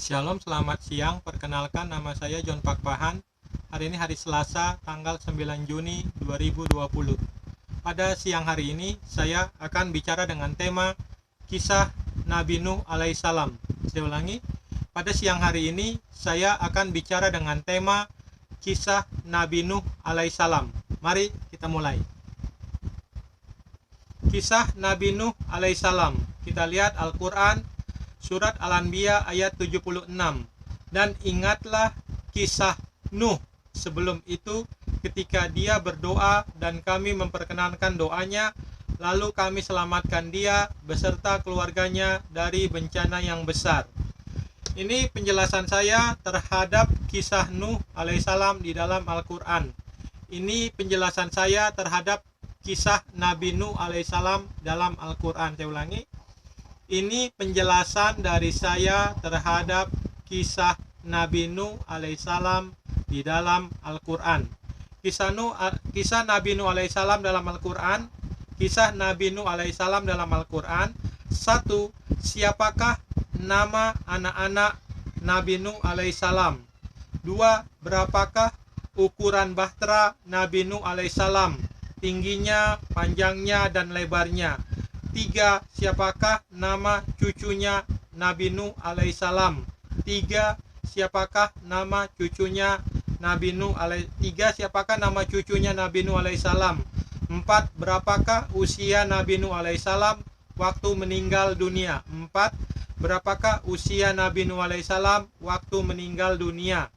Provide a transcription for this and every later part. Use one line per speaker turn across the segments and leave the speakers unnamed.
Shalom, selamat siang. Perkenalkan, nama saya John Pakpahan. Hari ini hari Selasa, tanggal 9 Juni 2020. Pada siang hari ini, saya akan bicara dengan tema kisah Nabi Nuh alaihissalam. Saya ulangi, pada siang hari ini, saya akan bicara dengan tema kisah Nabi Nuh alaihissalam. Mari kita mulai. Kisah Nabi Nuh alaihissalam. Kita lihat Al-Quran, Surat Al-Anbiya ayat 76. Dan ingatlah kisah Nuh sebelum itu ketika dia berdoa dan kami memperkenankan doanya, lalu kami selamatkan dia beserta keluarganya dari bencana yang besar. Ini penjelasan saya terhadap kisah Nuh alaihissalam di dalam Al-Quran. Ini penjelasan saya terhadap kisah Nabi Nuh alaihissalam dalam Al-Quran. Saya ulangi. Ini penjelasan dari saya terhadap kisah Nabi Nuh alaihissalam di dalam Al-Quran. Kisah Nabi Nuh alaihissalam dalam Al-Quran. Kisah Nabi Nuh alaihissalam dalam Al-Quran. 1. Siapakah nama anak-anak Nabi Nuh alaihissalam? 2. Berapakah ukuran bahtera Nabi Nuh alaihissalam? Tingginya, panjangnya, dan lebarnya. 3. Siapakah nama cucunya Nabi Nuh alaihissalam? 3. Siapakah nama cucunya Nabi Nuh siapakah nama cucunya Nabi Nuh alaihissalam? 4. Berapakah usia Nabi Nuh alaihissalam waktu meninggal dunia? 4. Berapakah usia Nabi Nuh alaihissalam waktu meninggal dunia?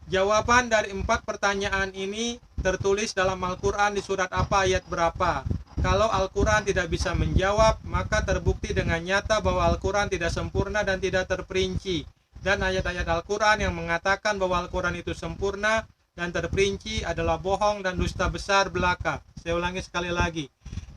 Jawaban dari 4 pertanyaan ini tertulis dalam Al-Quran di surat apa, ayat berapa? Kalau Al-Quran tidak bisa menjawab, maka terbukti dengan nyata bahwa Al-Quran tidak sempurna dan tidak terperinci. Dan ayat-ayat Al-Quran yang mengatakan bahwa Al-Quran itu sempurna dan terperinci adalah bohong dan dusta besar belaka. Saya ulangi sekali lagi.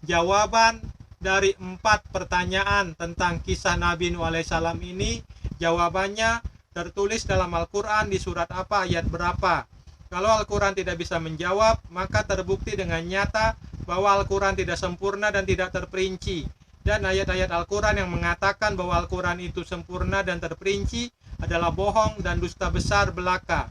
Jawaban dari 4 pertanyaan tentang kisah Nabi Nuh alaihissalam ini, jawabannya tertulis dalam Al-Quran di surat apa, ayat berapa. Kalau Al-Quran tidak bisa menjawab, maka terbukti dengan nyata bahwa Al-Quran tidak sempurna dan tidak terperinci. Dan ayat-ayat Al-Quran yang mengatakan bahwa Al-Quran itu sempurna dan terperinci adalah bohong dan dusta besar belaka.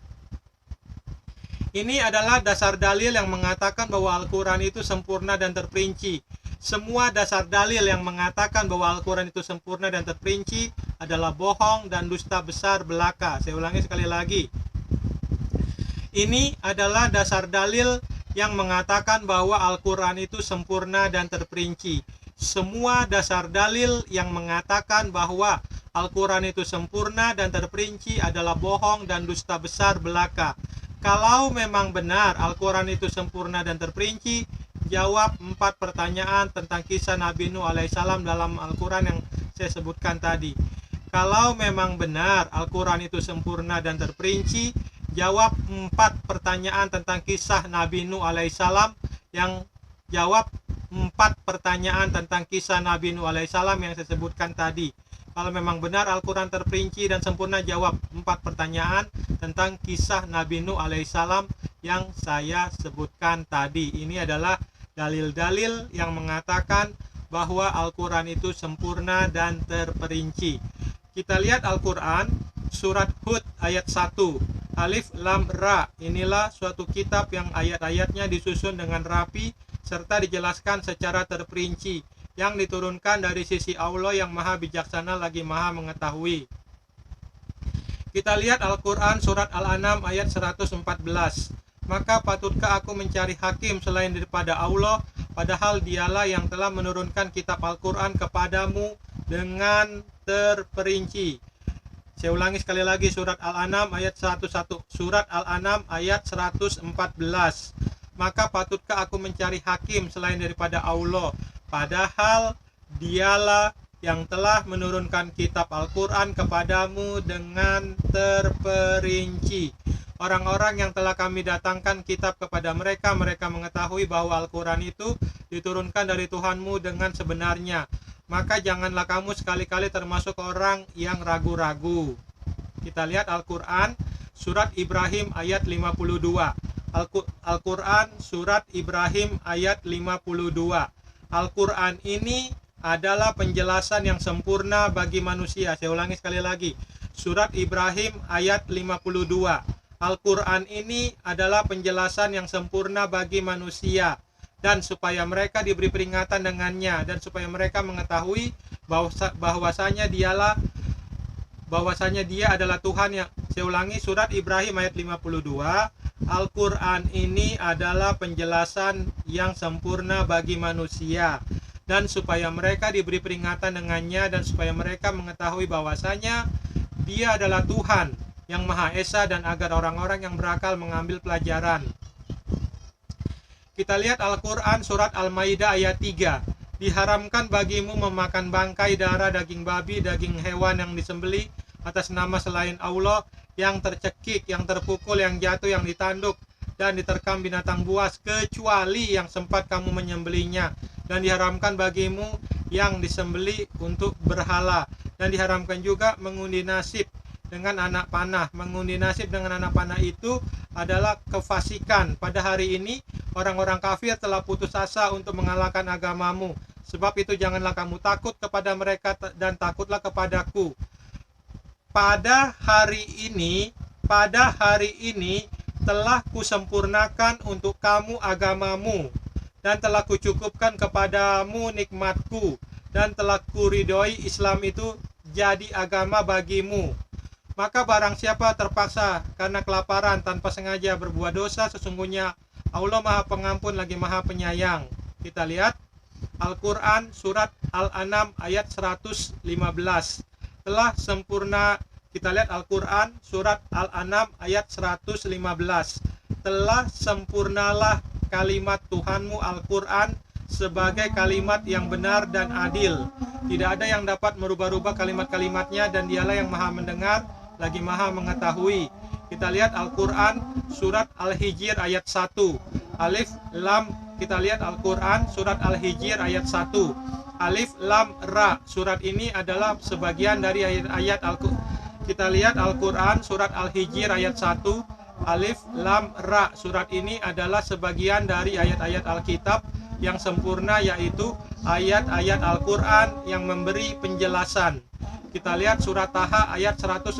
Ini adalah dasar dalil yang mengatakan bahwa Al-Quran itu sempurna dan terperinci. Semua dasar dalil yang mengatakan bahwa Al-Quran itu sempurna dan terperinci adalah bohong dan dusta besar belaka. Saya ulangi sekali lagi. Ini adalah dasar dalil yang mengatakan bahwa Al-Quran itu sempurna dan terperinci. Semua dasar dalil yang mengatakan bahwa Al-Quran itu sempurna dan terperinci adalah bohong dan dusta besar belaka. Kalau memang benar Al-Quran itu sempurna dan terperinci, jawab 4 pertanyaan tentang kisah Nabi Nuh alaihissalam dalam Al-Quran yang saya sebutkan tadi. Kalau memang benar Al-Quran itu sempurna dan terperinci, jawab 4 pertanyaan tentang kisah Nabi Nuh alaihissalam yang jawab 4 pertanyaan tentang kisah Nabi Nuh alaihissalam yang saya sebutkan tadi. Kalau memang benar Al-Quran terperinci dan sempurna, jawab 4 pertanyaan tentang kisah Nabi Nuh alaihissalam yang saya sebutkan tadi. Ini adalah dalil-dalil yang mengatakan bahwa Al-Quran itu sempurna dan terperinci. Kita lihat Al-Quran, surat Hud ayat 1. Alif Lam Ra. Inilah suatu kitab yang ayat-ayatnya disusun dengan rapi serta dijelaskan secara terperinci, yang diturunkan dari sisi Allah yang maha bijaksana lagi maha mengetahui. Kita lihat Al-Quran surat Al-An'am ayat 114. Maka patutkah aku mencari hakim selain daripada Allah, padahal dialah yang telah menurunkan kitab Al-Quran kepadamu dengan terperinci. Saya ulangi sekali lagi, surat Al-An'am ayat 11. Surat Al-An'am ayat 114. Maka patutkah aku mencari hakim selain daripada Allah, padahal dialah yang telah menurunkan kitab Al-Quran kepadamu dengan terperinci. Orang-orang yang telah kami datangkan kitab kepada mereka, mereka mengetahui bahwa Al-Quran itu diturunkan dari Tuhanmu dengan sebenarnya. Maka janganlah kamu sekali-kali termasuk orang yang ragu-ragu. Kita lihat Al-Quran surat Ibrahim ayat 52. Al-Quran surat Ibrahim ayat 52. Al-Quran ini adalah penjelasan yang sempurna bagi manusia. Saya ulangi sekali lagi. surat Ibrahim ayat 52. Al-Quran ini adalah penjelasan yang sempurna bagi manusia, dan supaya mereka diberi peringatan dengannya, dan supaya mereka mengetahui bahwasanya dia adalah Tuhan yang, saya ulangi, surat Ibrahim ayat 52. Al-Quran ini adalah penjelasan yang sempurna bagi manusia, dan supaya mereka diberi peringatan dengannya, dan supaya mereka mengetahui bahwasanya dia adalah Tuhan yang Maha Esa, dan agar orang-orang yang berakal mengambil pelajaran. Kita lihat Al-Quran surat Al-Maidah ayat 3. Diharamkan bagimu memakan bangkai, darah, daging babi, daging hewan yang disembelih atas nama selain Allah, yang tercekik, yang terpukul, yang jatuh, yang ditanduk, dan diterkam binatang buas, kecuali yang sempat kamu menyembelihnya. Dan diharamkan bagimu yang disembelih untuk berhala. Dan diharamkan juga mengundi nasib dengan anak panah. Mengundi nasib dengan anak panah itu adalah kefasikan. Pada hari ini orang-orang kafir telah putus asa untuk mengalahkan agamamu. Sebab itu janganlah kamu takut kepada mereka, dan takutlah kepadaku. Pada hari ini telah kusempurnakan untuk kamu agamamu, dan telah kucukupkan kepadamu nikmatku, dan telah kuridhoi Islam itu jadi agama bagimu. Maka barang siapa terpaksa karena kelaparan tanpa sengaja berbuat dosa, sesungguhnya Allah Maha Pengampun lagi Maha Penyayang. Kita lihat Al-Quran surat Al-An'am ayat 115. Telah sempurna. Kita lihat Al-Quran surat Al-An'am ayat 115. Telah sempurnalah kalimat Tuhanmu Al-Quran sebagai kalimat yang benar dan adil. Tidak ada yang dapat merubah-rubah kalimat-kalimatnya, dan dialah yang maha mendengar lagi maha mengetahui. Kita lihat Al-Quran surat Al-Hijr ayat 1. Alif Lam. Kita lihat Al-Quran surat Al-Hijr ayat 1. Alif Lam Ra. Surat ini adalah sebagian dari ayat-ayat Al-Quran. Kita lihat Al-Quran surat Al-Hijr ayat 1. Alif Lam Ra. Surat ini adalah sebagian dari ayat-ayat Alkitab yang sempurna, yaitu ayat-ayat Al-Quran yang memberi penjelasan. Kita lihat surat Taha ayat 114.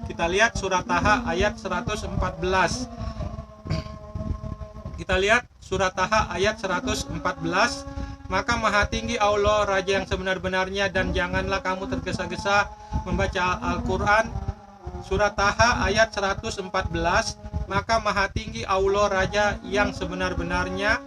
Kita lihat surat Taha ayat 114. Kita lihat surat Taha ayat 114. Maka maha tinggi Allah, Raja yang sebenar-benarnya, dan janganlah kamu tergesa-gesa membaca Al-Quran. Surat Taha ayat 114. Maka maha tinggi Allah, Raja yang sebenar-benarnya,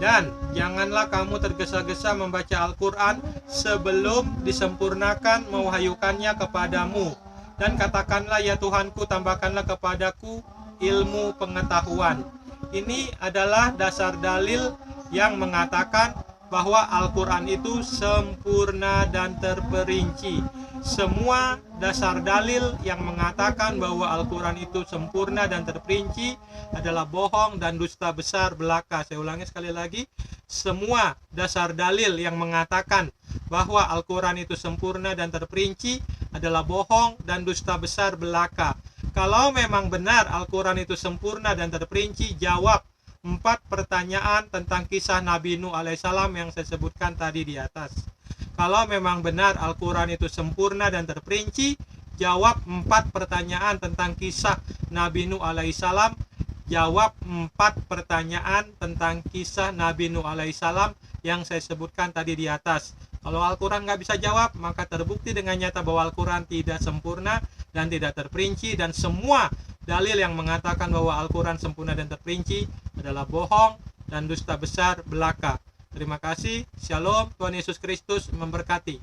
dan janganlah kamu tergesa-gesa membaca Al-Quran sebelum disempurnakan mewahyukannya kepadamu. Dan katakanlah, ya Tuhanku, tambahkanlah kepadaku ilmu pengetahuan. Ini adalah dasar dalil yang mengatakan bahwa Al-Quran itu sempurna dan terperinci. Semua dasar dalil yang mengatakan bahwa Al-Quran itu sempurna dan terperinci adalah bohong dan dusta besar belaka. Saya ulangi sekali lagi, semua dasar dalil yang mengatakan bahwa Al-Quran itu sempurna dan terperinci adalah bohong dan dusta besar belaka. Kalau memang benar Al-Quran itu sempurna dan terperinci, jawab 4 pertanyaan tentang kisah Nabi Nuh alaihissalam yang saya sebutkan tadi di atas. Kalau memang benar Al-Quran itu sempurna dan terperinci, jawab 4 pertanyaan tentang kisah Nabi Nuh alaihissalam. Jawab 4 pertanyaan tentang kisah Nabi Nuh alaihissalam yang saya sebutkan tadi di atas. Kalau Al-Quran nggak bisa jawab, maka terbukti dengan nyata bahwa Al-Quran tidak sempurna dan tidak terperinci, dan semua dalil yang mengatakan bahwa Al-Quran sempurna dan terperinci adalah bohong dan dusta besar belaka. Terima kasih. Shalom. Tuhan Yesus Kristus memberkati.